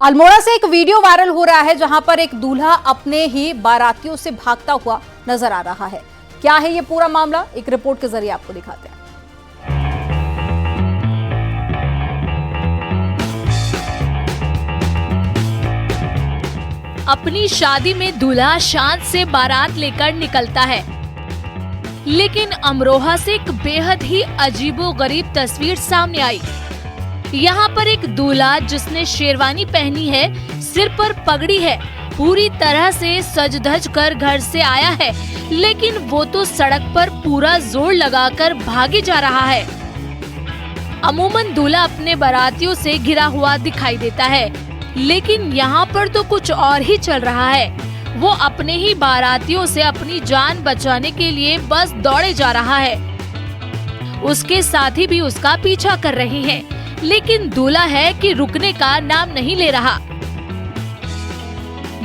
अल्मोड़ा से एक video viral हो रहा है जहां पर एक दूल्हा अपने ही बारातियों से भागता हुआ नजर आ रहा है। क्या है ये पूरा मामला, एक रिपोर्ट के जरिए आपको दिखाते हैं। अपनी शादी में दूल्हा शान से बारात लेकर निकलता है, लेकिन अमरोहा से एक बेहद ही अजीबोगरीब तस्वीर सामने आई। यहाँ पर एक दूल्हा जिसने शेरवानी पहनी है, सिर पर पगड़ी है, पूरी तरह से सज धज कर घर से आया है, लेकिन वो तो सड़क पर पूरा जोर लगाकर भागे जा रहा है। अमूमन दूल्हा अपने बारातियों से घिरा हुआ दिखाई देता है, लेकिन यहाँ पर तो कुछ और ही चल रहा है। वो अपने ही बारातियों से अपनी जान बचाने के लिए बस दौड़े जा रहा है। उसके साथी भी उसका पीछा कर रहे हैं, लेकिन दूल्हा है कि रुकने का नाम नहीं ले रहा।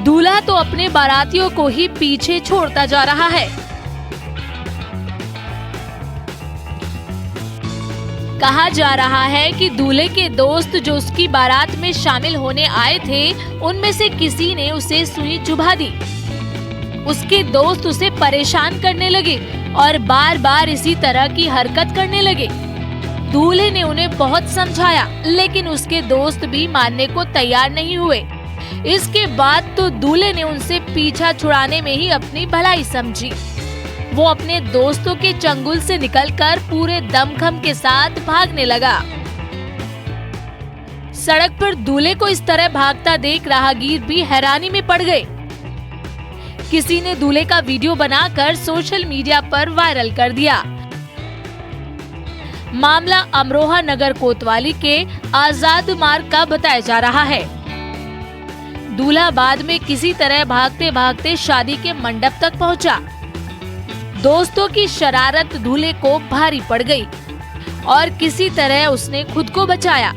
दूल्हा तो अपने बारातियों को ही पीछे छोड़ता जा रहा है। कहा जा रहा है कि दूल्हे के दोस्त जो उसकी बारात में शामिल होने आए थे, उनमें से किसी ने उसे सुई चुभा दी। उसके दोस्त उसे परेशान करने लगे और बार बार इसी तरह की हरकत करने लगे। दूल्हे ने उन्हें बहुत समझाया, लेकिन उसके दोस्त भी मानने को तैयार नहीं हुए। इसके बाद तो दूल्हे ने उनसे पीछा छुड़ाने में ही अपनी भलाई समझी। वो अपने दोस्तों के चंगुल से निकलकर पूरे दमखम के साथ भागने लगा। सड़क पर दूल्हे को इस तरह भागता देख राहगीर भी हैरानी में पड़ गए। किसी ने दूल्हे का वीडियो बनाकर सोशल मीडिया पर वायरल कर दिया। मामला अमरोहा नगर कोतवाली के आजाद मार्ग का बताया जा रहा है। दूल्हा बाद में किसी तरह भागते भागते शादी के मंडप तक पहुंचा। दोस्तों की शरारत दूल्हे को भारी पड़ गई और किसी तरह उसने खुद को बचाया।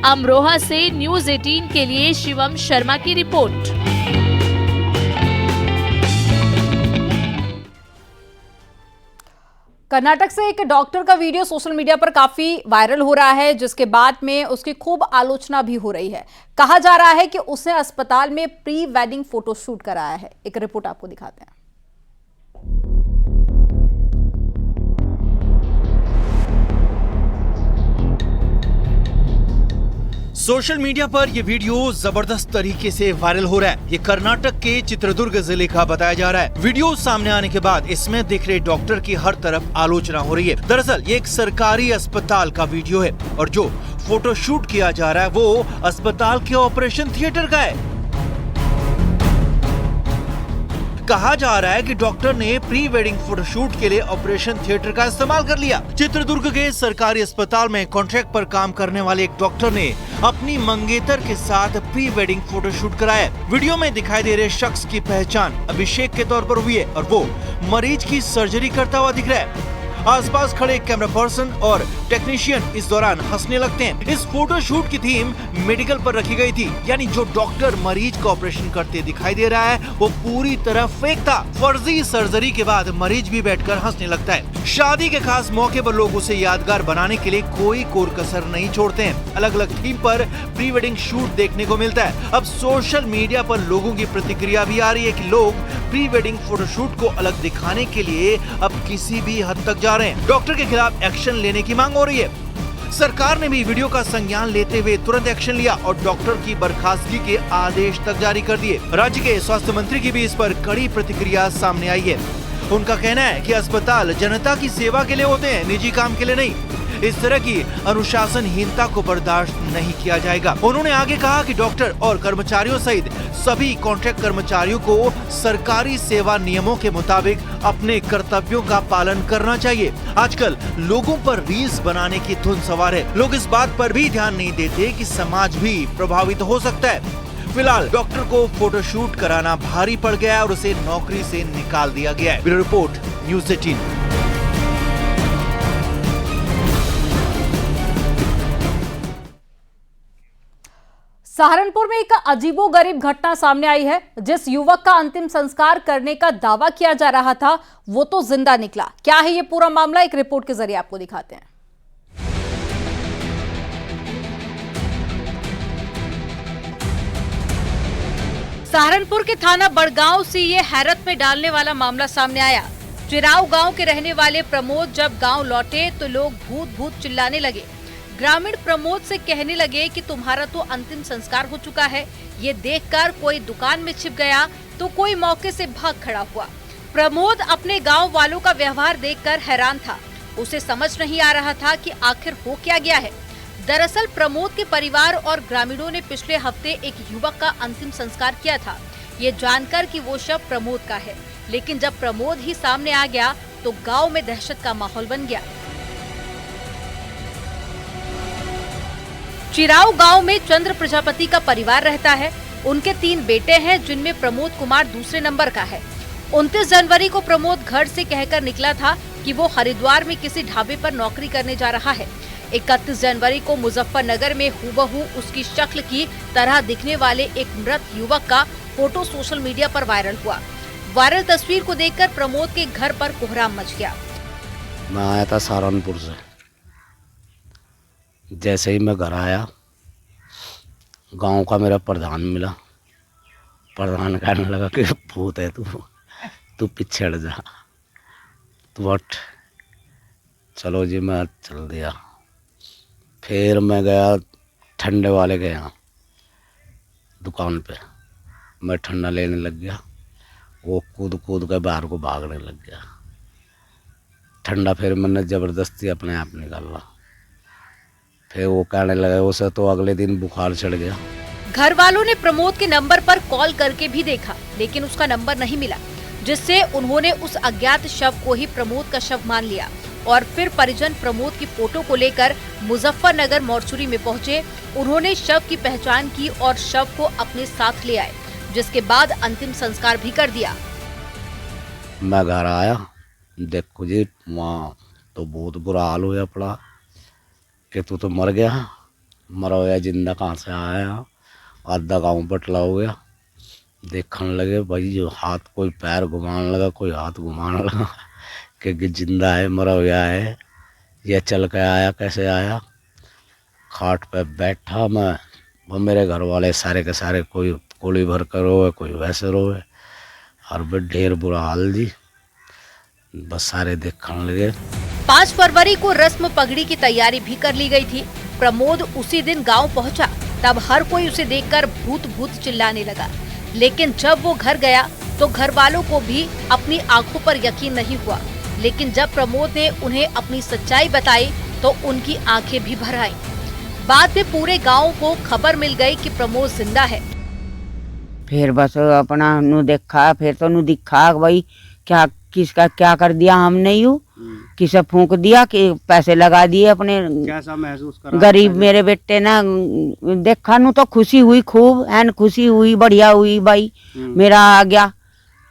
अमरोहा से न्यूज़ 18 के लिए शिवम शर्मा की रिपोर्ट। कर्नाटक से एक डॉक्टर का वीडियो सोशल मीडिया पर काफी वायरल हो रहा है, जिसके बाद में उसकी खूब आलोचना भी हो रही है। कहा जा रहा है कि उसने अस्पताल में प्री वेडिंग फोटोशूट कराया है। एक रिपोर्ट आपको दिखाते हैं। सोशल मीडिया पर यह वीडियो जबरदस्त तरीके से वायरल हो रहा है। ये कर्नाटक के चित्रदुर्ग जिले का बताया जा रहा है। वीडियो सामने आने के बाद इसमें दिख रहे डॉक्टर की हर तरफ आलोचना हो रही है। दरअसल ये एक सरकारी अस्पताल का वीडियो है और जो फोटोशूट किया जा रहा है वो अस्पताल के ऑपरेशन थिएटर का है। कहा जा रहा है कि डॉक्टर ने प्री वेडिंग फोटोशूट के लिए ऑपरेशन थिएटर का इस्तेमाल कर लिया। चित्रदुर्ग के सरकारी अस्पताल में कॉन्ट्रैक्ट पर काम करने वाले एक डॉक्टर ने अपनी मंगेतर के साथ प्री वेडिंग फोटोशूट कराया। वीडियो में दिखाई दे रहे शख्स की पहचान अभिषेक के तौर पर हुई है और वो मरीज की सर्जरी करता हुआ दिख रहा है। आसपास खड़े कैमरा पर्सन और टेक्नीशियन इस दौरान हंसने लगते हैं। इस फोटोशूट की थीम मेडिकल पर रखी गई थी, यानी जो डॉक्टर मरीज का ऑपरेशन करते दिखाई दे रहा है वो पूरी तरह फेक था। फर्जी सर्जरी के बाद मरीज भी बैठकर हंसने लगता है। शादी के खास मौके पर लोग उसे यादगार बनाने के लिए कोई कोर कसर नहीं छोड़ते हैं। अलग अलग थीम पर प्री वेडिंग शूट देखने को मिलता है। अब सोशल मीडिया पर लोगों की प्रतिक्रिया भी आ रही है कि लोग प्री वेडिंग फोटोशूट को अलग दिखाने के लिए अब किसी भी हद तक जा रहे हैं। डॉक्टर के खिलाफ एक्शन लेने की मांग हो रही है। सरकार ने भी वीडियो का संज्ञान लेते हुए तुरंत एक्शन लिया और डॉक्टर की बर्खास्तगी के आदेश तक जारी कर दिए। राज्य के स्वास्थ्य मंत्री की भी इस पर कड़ी प्रतिक्रिया सामने आई है। उनका कहना है कि अस्पताल जनता की सेवा के लिए होते हैं, निजी काम के लिए नहीं। इस तरह की अनुशासनहीनता को बर्दाश्त नहीं किया जाएगा। उन्होंने आगे कहा कि डॉक्टर और कर्मचारियों सहित सभी कॉन्ट्रैक्ट कर्मचारियों को सरकारी सेवा नियमों के मुताबिक अपने कर्तव्यों का पालन करना चाहिए। आजकल लोगों पर रील्स बनाने की धुन सवार है। लोग इस बात पर भी ध्यान नहीं देते कि समाज भी प्रभावित हो सकता है। फिलहाल डॉक्टर को फोटोशूट कराना भारी पड़ गया और उसे नौकरी से निकाल दिया गया है। Bureau report, news 18। सहारनपुर में एक अजीबोगरीब घटना सामने आई है। जिस युवक का अंतिम संस्कार करने का दावा किया जा रहा था वो तो जिंदा निकला। क्या है ये पूरा मामला, एक रिपोर्ट के जरिए आपको दिखाते हैं। सहारनपुर के थाना बड़गांव से ये हैरत में डालने वाला मामला सामने आया। चिराव गांव के रहने वाले प्रमोद जब गांव लौटे तो लोग भूत भूत चिल्लाने लगे। ग्रामीण प्रमोद से कहने लगे कि तुम्हारा तो अंतिम संस्कार हो चुका है। ये देखकर कोई दुकान में छिप गया तो कोई मौके से भाग खड़ा हुआ। प्रमोद अपने गांव वालों का व्यवहार देखकर हैरान था। उसे समझ नहीं आ रहा था कि आखिर हो क्या गया है। दरअसल प्रमोद के परिवार और ग्रामीणों ने पिछले हफ्ते एक युवक का अंतिम संस्कार किया था, ये जानकर कि वो शव प्रमोद का है। लेकिन जब प्रमोद ही सामने आ गया तो गांव में दहशत का माहौल बन गया। चिराव गांव में चंद्र प्रजापति का परिवार रहता है। उनके 3 बेटे हैं, जिनमें प्रमोद कुमार दूसरे नंबर का है। 29 जनवरी को प्रमोद घर से कहकर निकला था कि वो हरिद्वार में किसी ढाबे पर नौकरी करने जा रहा है। 31 जनवरी को मुजफ्फरनगर में हूबहू उसकी शक्ल की तरह दिखने वाले एक मृत युवक का फोटो सोशल मीडिया पर वायरल हुआ। वायरल तस्वीर को देखकर प्रमोद के घर पर कोहराम मच गया। मैं आया था सहारनपुर से। जैसे ही मैं घर आया, गांव का मेरा प्रधान मिला। प्रधान कहने लगा कि भूत है तू पीछे हट जा, तू हट। चलो जी, मैं चल दिया। फिर मैं गया ठंडे वाले के यहाँ दुकान पे। मैं ठंडा लेने लग गया, वो कूद के बाहर को भागने लग गया। ठंडा फिर मैंने ज़बरदस्ती अपने आप निकाला। फिर वो कहने लगा, उसे तो अगले दिन बुखार चढ़ गया। घर वालों ने प्रमोद के नंबर पर कॉल करके भी देखा, लेकिन उसका नंबर नहीं मिला, जिससे उन्होंने उस अज्ञात शव को ही प्रमोद का शव मान लिया। और फिर परिजन प्रमोद की फोटो को लेकर मुजफ्फरनगर मोर्चरी में पहुंचे। उन्होंने शव की पहचान की और शव को अपने साथ ले आए, जिसके बाद अंतिम संस्कार भी कर दिया। मैं घर आया, देखो जी वहाँ तो बहुत बुरा हाल हुआ पड़ा कि तू तो मर गया। मरा हुआ जिंदा कहाँ से आया? आधा गाँव बटला हो गया। देखने लगे भाई, जो हाथ कोई पैर घुमाने लगा, कोई हाथ घुमाने लगा कि जिंदा है, मरा हुआ है। ये चल के आया, कैसे आया? खाट पे बैठा मैं, वो मेरे घर वाले सारे के सारे, कोई कोली भर कर रोए, कोई वैसे रोए, और भी ढेर बुरा हाल जी। बस सारे देखने लगे। 5 फरवरी को रस्म पगड़ी की तैयारी भी कर ली गई थी। प्रमोद उसी दिन गांव पहुंचा, तब हर कोई उसे देखकर भूत भूत चिल्लाने लगा। लेकिन जब वो घर गया तो घर वालों को भी अपनी आंखों पर यकीन नहीं हुआ। लेकिन जब प्रमोद ने उन्हें अपनी सच्चाई बताई तो उनकी आंखें भी भर आईं। बाद में पूरे गांव को खबर मिल गई कि प्रमोद जिंदा है। फिर बस अपना नु देखा, फिर तो नु दिखा भाई क्या किसका क्या कर दिया हमने, यू किसे फूंक दिया कि पैसे लगा दिए अपने। कैसा महसूस करा? गरीब मेरे बेटे ना देखा नु तो खुशी हुई, खूब एन खुशी हुई, बढ़िया हुई भाई मेरा आ गया।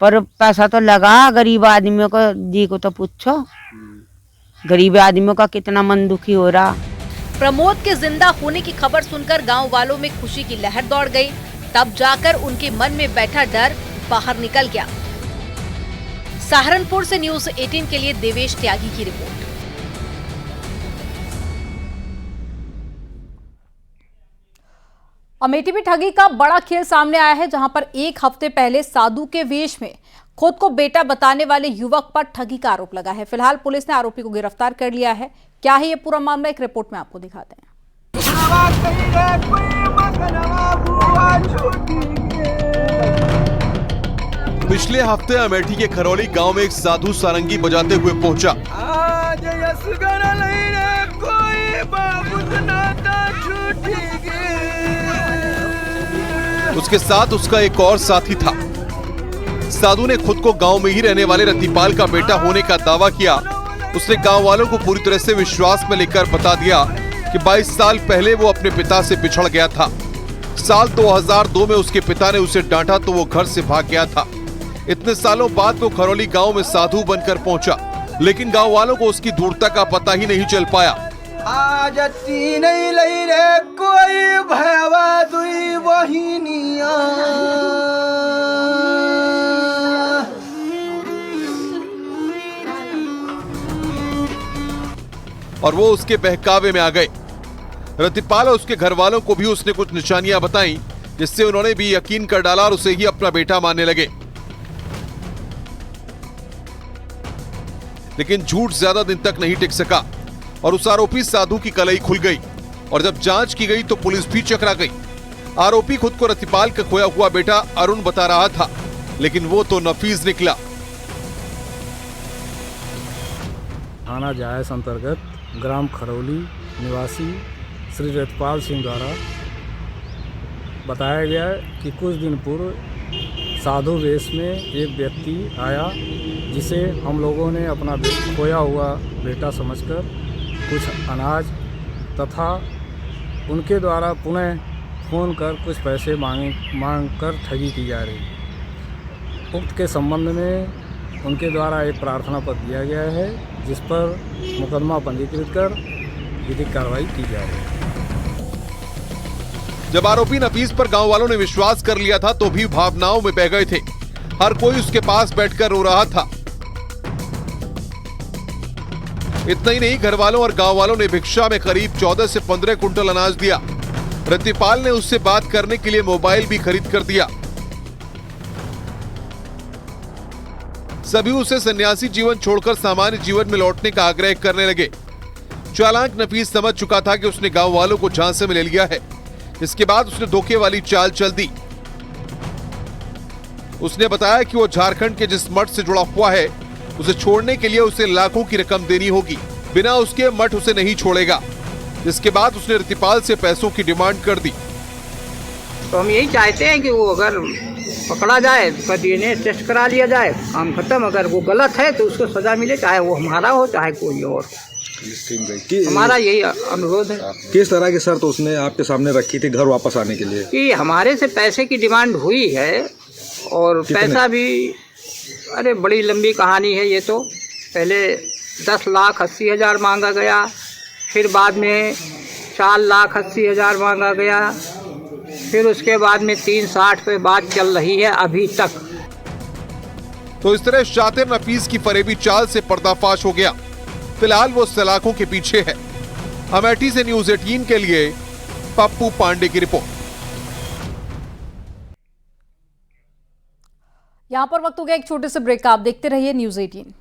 पर पैसा तो लगा। गरीब आदमियों को जी को तो पूछो, गरीब आदमियों का कितना मन दुखी हो रहा। प्रमोद के जिंदा होने की खबर सुनकर गांव वालों में खुशी की लहर दौड़ गई। तब जाकर उनके मन में बैठा डर बाहर निकल गया। सहारनपुर से न्यूज़ 18 के लिए देवेश त्यागी की रिपोर्ट। अमेठी में ठगी का बड़ा खेल सामने आया है, जहां पर एक हफ्ते पहले साधु के वेश में खुद को बेटा बताने वाले युवक पर ठगी का आरोप लगा है। फिलहाल पुलिस ने आरोपी को गिरफ्तार कर लिया है। क्या है ये पूरा मामला, एक रिपोर्ट में आपको दिखाते हैं। पिछले हफ्ते अमेठी के खरौली गांव में एक साधु सारंगी बजाते हुए पहुंचा। उसके साथ उसका एक और साथी था। साधु ने खुद को गांव में ही रहने वाले रतिपाल का बेटा होने का दावा किया। उसने गांव वालों को पूरी तरह से विश्वास में लेकर बता दिया कि 22 साल पहले वो अपने पिता से बिछड़ गया था। साल 2002 में उसके पिता ने उसे डांटा तो वो घर से भाग गया था। इतने सालों बाद वो खरौली गांव में साधु बनकर पहुंचा, लेकिन गांव वालों को उसकी दूरता का पता ही नहीं चल पाया। आज नहीं लई रे कोई भयवा दुई वहीनिया। और वो उसके बहकावे में आ गए। रतिपाल और उसके घर वालों को भी उसने कुछ निशानियां बताई जिससे उन्होंने भी यकीन कर डाला और उसे ही अपना बेटा मानने लगे। लेकिन झूठ ज्यादा दिन तक नहीं टिक सका और उस आरोपी साधु की कलई खुल गई और जब जांच की गई तो पुलिस भी चकरा गई। आरोपी खुद को रतिपाल का खोया हुआ बेटा अरुण बता रहा था, लेकिन वो तो नफीस निकला। थाना जायस अंतर्गत ग्राम खरौली निवासी श्री रतिपाल सिंह द्वारा बताया गया कि कुछ दिन पूर्व साधु वेश में एक व्यक्ति आया, जिसे हम लोगों ने अपना खोया हुआ बेटा समझकर कुछ अनाज तथा उनके द्वारा पुनः फ़ोन कर कुछ पैसे मांग कर ठगी की जा रही। उक्त के संबंध में उनके द्वारा एक प्रार्थना पत्र दिया गया है, जिस पर मुकदमा पंजीकृत कर विधिक कार्रवाई की जा रही है। जब आरोपी नफीस पर गांव वालों ने विश्वास कर लिया था तो भी भावनाओं में बह गए थे। हर कोई उसके पास बैठकर रो रहा था। इतना ही नहीं, घर वालों और गांव वालों ने भिक्षा में करीब 14 से 15 कुंटल अनाज दिया। रतिपाल ने उससे बात करने के लिए मोबाइल भी खरीद कर दिया। सभी उसे सन्यासी जीवन छोड़कर सामान्य जीवन में लौटने का आग्रह करने लगे। चालाक नफीस समझ चुका था कि उसने गांव वालों को झांसे में ले लिया है। इसके बाद उसने धोखे वाली चाल चल दी। उसने बताया कि वो झारखंड के जिस मठ से जुड़ा हुआ है, उसे छोड़ने के लिए उसे लाखों की रकम देनी होगी, बिना उसके मठ उसे नहीं छोड़ेगा। इसके बाद उसने रतिपाल से पैसों की डिमांड कर दी। तो हम यही चाहते हैं कि वो अगर पकड़ा जाए तो डीएनए टेस्ट करा लिया जाए, काम खत्म। अगर वो गलत है तो उसको सजा मिले, चाहे वो हमारा हो चाहे कोई और। हमारा यही अनुरोध है। किस तरह की शर्त उसने आपके सामने रखी थी घर वापस आने के लिए? कि हमारे से पैसे की डिमांड हुई है और पैसा भी, अरे बड़ी लंबी कहानी है ये तो। पहले 10,80,000 मांगा गया, फिर बाद में 4,80,000 मांगा गया, फिर उसके बाद में 360 पे बात चल रही है अभी तक। तो इस तरह शातिर नफीस की फरेबी चाल से पर्दाफाश हो गया। फिलहाल वो सलाखों के पीछे है। अमेठी से न्यूज़ 18 के लिए पप्पू पांडे की रिपोर्ट। यहां पर वक्त हो गया एक छोटे से ब्रेक का। आप देखते रहिए न्यूज़ 18।